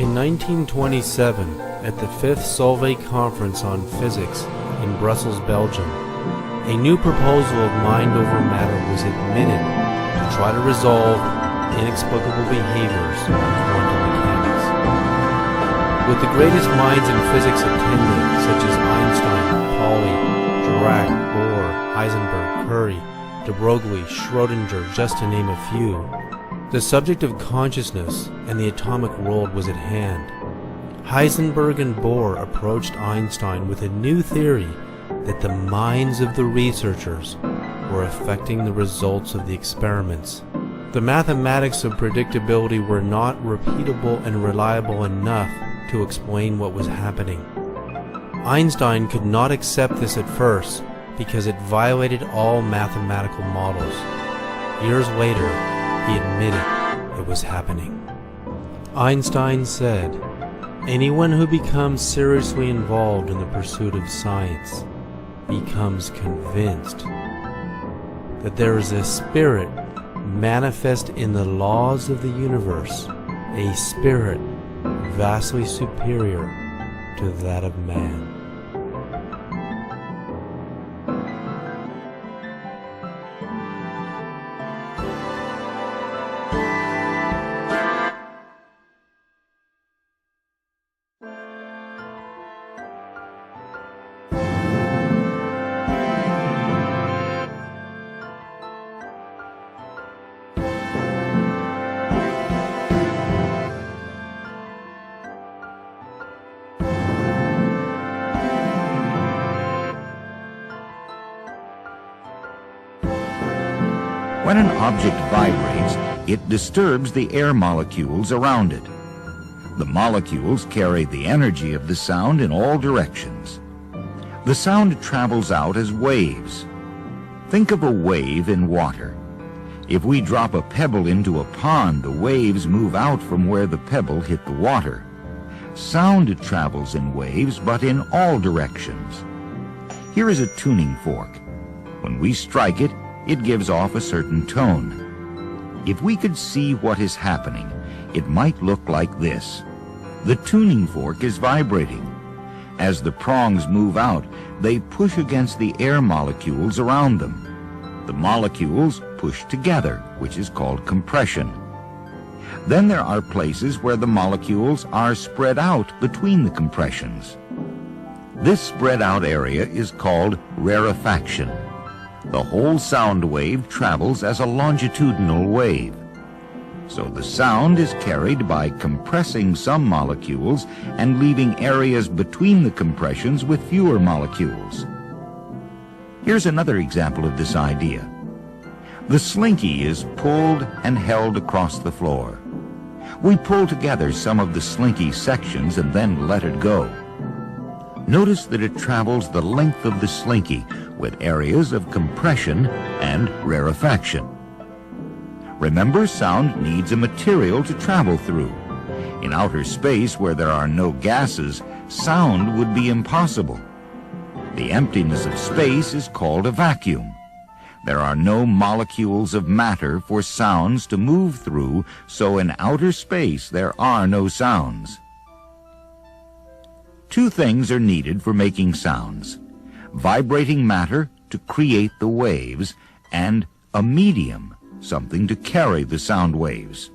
In 1927, at the 5th Solvay Conference on Physics in Brussels, Belgium, a new proposal of mind over matter was admitted to try to resolve inexplicable behaviors of quantum mechanics. With the greatest minds in physics attending, such as Einstein, Pauli, Dirac, Bohr, Heisenberg, Curie, de Broglie, Schrödinger, just to name a few, the subject of consciousness and the atomic world was at hand. Heisenberg and Bohr approached Einstein with a new theory that the minds of the researchers were affecting the results of the experiments. The mathematics of predictability were not repeatable and reliable enough to explain what was happening. Einstein could not accept this at first because it violated all mathematical models. Years later, he admitted it was happening. Einstein said, "Anyone who becomes seriously involved in the pursuit of science becomes convinced that there is a spirit manifest in the laws of the universe, a spirit vastly superior to that of man." When an object vibrates, it disturbs the air molecules around it. The molecules carry the energy of the sound in all directions. The sound travels out as waves. Think of a wave in water. If we drop a pebble into a pond, the waves move out from where the pebble hit the water. Sound travels in waves, but in all directions. Here is a tuning fork. When we strike it, it gives off a certain tone. If we could see what is happening, it might look like this. The tuning fork is vibrating. As the prongs move out, they push against the air molecules around them. The molecules push together, which is called compression. Then there are places where the molecules are spread out between the compressions. This spread out area is called rarefaction. The whole sound wave travels as a longitudinal wave. So the sound is carried by compressing some molecules and leaving areas between the compressions with fewer molecules. Here's another example of this idea. The slinky is pulled and held across the floor. We pull together some of the slinky sections and then let it go. Notice that it travels the length of the slinky with areas of compression and rarefaction. Remember, sound needs a material to travel through. In outer space, where there are no gases, sound would be impossible. The emptiness of space is called a vacuum. There are no molecules of matter for sounds to move through, so in outer space there are no sounds. Two things are needed for making sounds: vibrating matter to create the waves, and a medium, something to carry the sound waves.